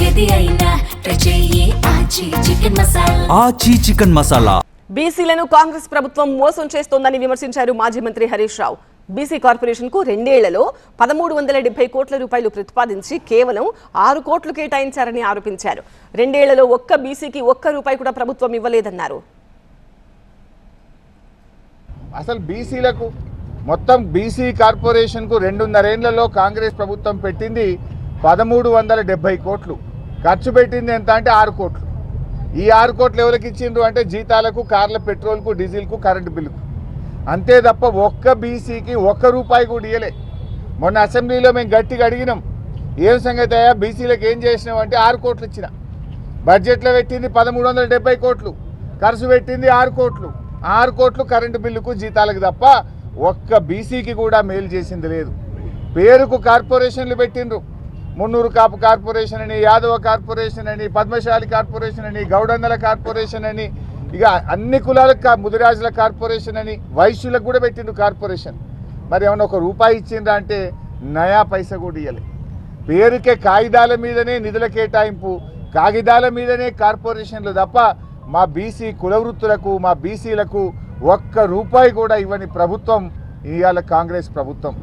ఏది అయినా రుచి ఆచి చికెన్ మసాలా. ఆచి చికెన్ మసాలా. బీసీలను కాంగ్రెస్ ప్రభుత్వం మోసం చేస్తోందని విమర్శించారు మాజీ మంత్రి హరీష్ రావు. బీసీ కార్పొరేషన్ కు 2 ఏళ్లలో 1370 కోట్ల రూపాయలు ప్రతిపాదించి కేవలం 6 కోట్లు కేటాయించారని ఆరోపించారు. 2 ఏళ్లలో ఒక్క బీసీకి ఒక్క రూపాయి కూడా ప్రభుత్వం ఇవ్వలేదన్నారు. అసలు బీసీలకు మొత్తం బీసీ కార్పొరేషన్కు 2.5 ఏళ్లలో కాంగ్రెస్ ప్రభుత్వం పెట్టింది 1370 కోట్లు. ఖర్చు పెట్టింది ఎంత అంటే 6 కోట్లు. ఈ 6 కోట్లు ఎవరికి ఇచ్చిండ్రు అంటే జీతాలకు, కార్ల పెట్రోల్కు, డీజిల్కు, కరెంటు బిల్లుకు. అంతే తప్ప ఒక్క బీసీకి ఒక్క రూపాయి కూడా ఇవ్వలే. మొన్న అసెంబ్లీలో మేము గట్టిగా అడిగినాం, ఏం సంగతి అయ్యా బీసీలకు ఏం చేసినాం అంటే 6 కోట్లు ఇచ్చిన. బడ్జెట్లో పెట్టింది 1370 కోట్లు, ఖర్చు పెట్టింది 6 కోట్లు. 6 కోట్లు కరెంటు బిల్లుకు, జీతాలకు తప్ప ఒక్క బీసీకి కూడా మేలు చేసింది లేదు. పేరుకు కార్పొరేషన్లు పెట్టిండ్రు. మున్నూరు కాపు కార్పొరేషన్ అని, యాదవ కార్పొరేషన్ అని, పద్మశాలి కార్పొరేషన్ అని, గౌడన్నల కార్పొరేషన్ అని, ఇక అన్ని కులాలకు ముదిరాజుల కార్పొరేషన్ అని, వైశ్యులకు కూడా పెట్టిండ్రు కార్పొరేషన్. మరి ఏమన్నా ఒక రూపాయి ఇచ్చిండ్రా అంటే నయా పైసా కూడా ఇవ్వలే. పేరుకే కాగితాల మీదనే నిధుల కేటాయింపు, కాగితాల మీదనే కార్పొరేషన్లు తప్ప మా బీసీ కులవృత్తులకు, మా బీసీలకు ఒక్క రూపాయి కూడా ఇవ్వని ప్రభుత్వం ఇవాళ కాంగ్రెస్ ప్రభుత్వం.